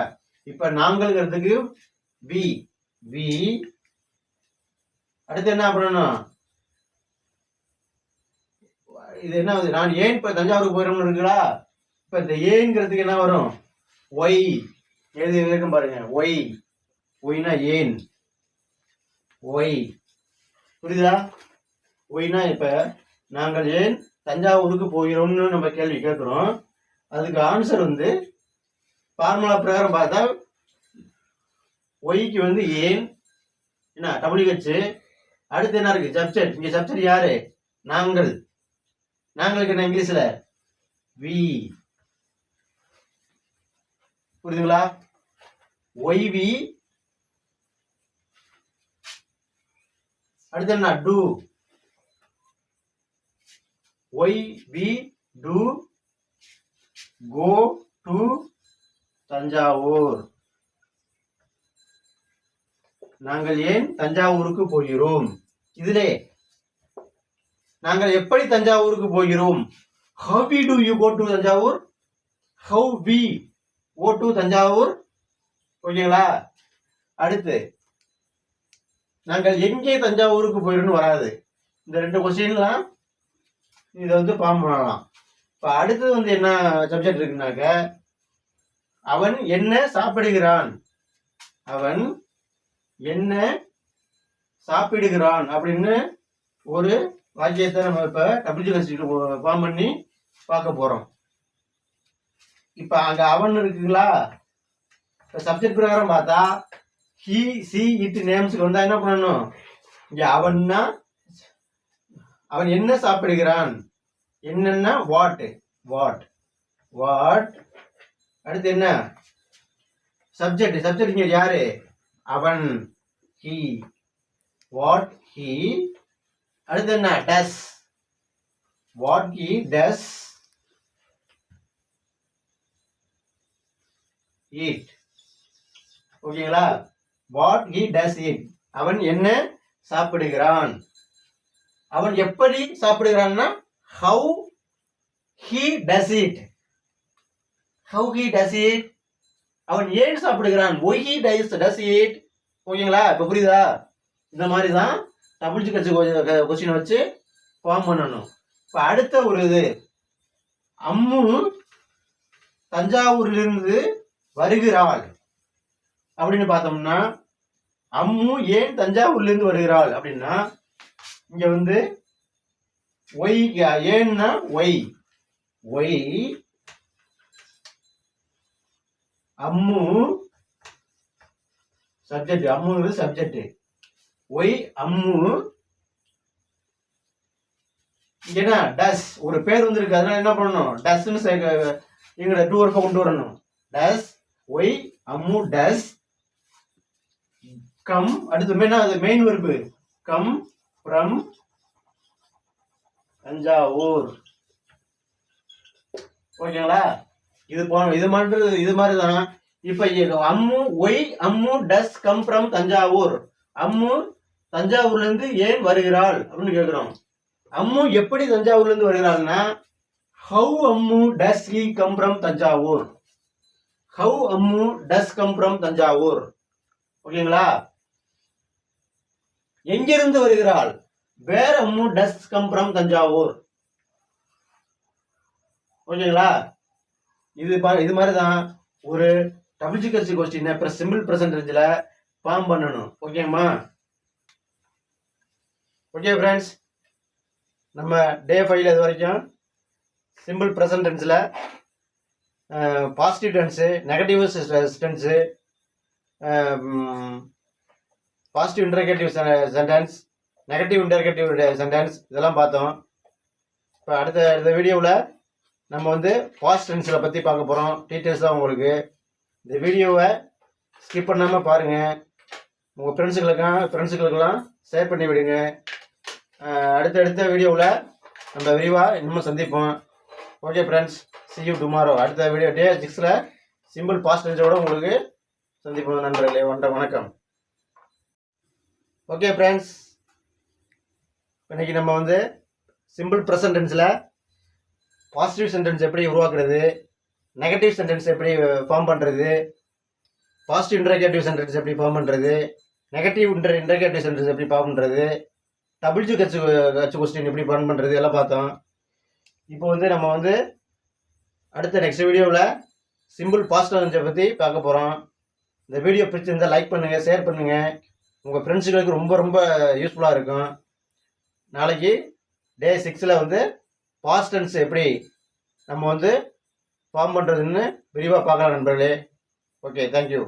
இப்ப நாங்கள்ங்கிறதுக்கு வி வி, அடுத்து என்ன பண்ணணும், இது என்ன, நான் ஏன் இப்ப தஞ்சாவூருக்கு போயிடணும்னு இருக்குங்களா. இப்ப இந்த ஏங்கிறதுக்கு என்ன வரும், ஒய் எழுதி இருக்கும் பாருங்க. ஒய்னா ஏன், ஒய். புரியுதா? ஒய்னா இப்ப நாங்கள் ஏன் தஞ்சாவூருக்கு போகிறோம்னு நம்ம கேள்வி கேட்கிறோம். அதுக்கு ஆன்சர் வந்து ஃபார்முலா பிரகாரம் பார்த்தா ஒய்க்கு வந்து ஏன் என்ன WH, அடுத்து என்ன இருக்கு, சப்ஜெக்ட். இங்க சப்ஜெக்ட் யாரு, நாங்களுக்கு என்ன இங்கிலீஷ்ல வி. புரியுதுங்களா? ஒய்வி, அடுத்து என்ன, do. Why we do go to Thanjavur. நாங்கள் ஏன் தஞ்சாவூருக்கு போகிறோம். இதிலே நாங்கள் எப்படி தஞ்சாவூருக்கு போகிறோம், how we do you go to Thanjavur, how we go to Thanjavur. ஓகேங்களா? அடுத்து நாங்கள் எங்கே தஞ்சாவூருக்கு போயிருந்து வராது. இந்த ரெண்டு கொஸ்டின்லாம் இதை வந்து ஃபார்ம் பண்ணலாம். இப்போ அடுத்தது வந்து என்ன சப்ஜெக்ட் இருக்குனாக்க, அவன் என்ன சாப்பிடுகிறான், அவன் என்ன சாப்பிடுகிறான் அப்படின்னு ஒரு வாக்கியத்தை நம்ம இப்ப WH ஃபார்ம் பண்ணி பார்க்க போறோம். இப்ப அங்க அவன் இருக்குங்களா, இப்ப சப்ஜெக்ட் பிரகாரம் பார்த்தா ஹி சி இட் நேம்ஸ்க்கு வந்தா என்ன பண்ணணும், இங்க அவன்னா அவன் என்ன சாப்பிடுகிறான், என்னன்னா வாட் அடுத்து என்ன சப்ஜெக்ட் இங்க யாரு, அவன் ஹி, வாட் ஹி. அடுத்து என்ன டஸ், வாட் ஹி டஸ் ஈட். ஓகேங்களா? வாட் ஹி டஸ் ஈட், அவன் என்ன சாப்பிடுகிறான். அவன் எப்படி சாப்பிடுகிறான்னா ஹவு ஹி டஸ் இட், அவன் ஏன் சாப்பிடுகிறான், ஒய் ஹி டஸ் இட். ஓகேங்களா? இப்ப புரியுதா? இந்த மாதிரி தான் WH கொஸ்டின் வச்சு ஃபார்ம் பண்ணணும். இப்போ அடுத்த ஒரு இது, அம்மு தஞ்சாவூரிலிருந்து வருகிறாள் அப்படின்னு பார்த்தோம்னா, அம்மு ஏன் தஞ்சாவூர்லேருந்து வருகிறாள் அப்படின்னா, இங்க வந்து ஒய், ஏன்னா ஒய், ஒய் அம்மு சப்ஜெக்ட், அம்முங்கிறது சப்ஜெக்ட், ஒய் அம்மு ஏன்னா டஸ் ஒரு பேர் வந்துருக்கு, அதனால என்ன பண்ணணும், டஸ்ன்னு எங்கட டூ ஒர்க்கை கொண்டு வரணும். Does why Ammu does come, அடுத்து என்ன, அது main verb, come from Thanjavur. ஓகேங்களா? இது மாதிரி தான். இப்ப Ammu why Ammu does come from Thanjavur, Ammu தஞ்சாவூர்ல இருந்து ஏன் வருகிறாள் அப்படின்னு கேக்குறோம். அம்மு எப்படி தஞ்சாவூர்ல இருந்து வருகிறாள்னா, how Ammu does he come from Thanjavur, how Ammu does come from Thanjavur. ஓகேங்களா? எங்கிருந்து வருகிறாள், where Ammu does come from Thanjavur. ஓகேங்களா? இது மாதிரி தான் ஒரு WCHC கொஸ்டின் அப்புறம் சிம்பிள் பிரசன்டேஜ்ல ஃபார்ம் பண்ணணும். ஓகேம்மா? ஓகே ஃப்ரெண்ட்ஸ், நம்ம டே 5ல இது வரைக்கும் சிம்பிள் ப்ரெசன்ட் டென்ஸில் positive tense, negative tense, positive interrogative sentence, negative interrogative sentence இதெல்லாம் பார்த்தோம். இப்போ அடுத்த வீடியோவில் நம்ம வந்து பாஸ்ட் டென்ஸில் பற்றி பார்க்க போகிறோம். டீட்டெயில்ஸாக உங்களுக்கு இந்த வீடியோவை ஸ்கிப் பண்ணாமல் பாருங்கள். உங்கள் ஃப்ரெண்ட்ஸுகளுக்கெல்லாம் ஷேர் பண்ணி விடுங்க. அடுத்த வீடியோவில் நம்ம விரிவாக இன்னமும் சந்திப்போம். Okay friends, see you tomorrow. அடுத்த வீடியோ டே 6ல் சிம்பிள் பாஸ்ட் டென்ஸோட உங்களுக்கு சந்திப்போம் நண்பர்களே. வணக்கம். ஓகே ஃப்ரெண்ட்ஸ், இன்னைக்கு நம்ம வந்து சிம்பிள் ப்ரெசன்ட் டென்ஸில் பாசிட்டிவ் சென்டென்ஸ் எப்படி உருவாக்குறது, நெகட்டிவ் சென்டென்ஸ் எப்படி ஃபார்ம் பண்ணுறது, பாசிட்டிவ் இன்டர்கேட்டிவ் சென்டென்ஸ் எப்படி ஃபார்ம் பண்ணுறது, நெகட்டிவ் இன்டர்கேட்டிவ் சென்டென்ஸ் எப்படி ஃபார்ம் பண்ணுறது, WCHC கொஸ்டின் எப்படி ஃபார்ம் பண்ணுறது எல்லாம் பார்த்தோம். இப்போ வந்து நம்ம வந்து அடுத்த நெக்ஸ்ட் வீடியோவில் சிம்பிள் பாஸ்ட் டென்ஸை பற்றி பார்க்க போகிறோம். இந்த வீடியோ பிடிச்சிருந்தால் லைக் பண்ணுங்கள், ஷேர் பண்ணுங்கள். உங்கள் ஃப்ரெண்ட்ஸுகளுக்கு ரொம்ப யூஸ்ஃபுல்லாக இருக்கும். நாளைக்கு டே 6ல் வந்து பாஸ்ட் டென்ஸ் எப்படி நம்ம வந்து ஃபார்ம் பண்ணுறதுன்னு விரிவாக பார்க்கலாம் நண்பர்களே. Okay, thank you.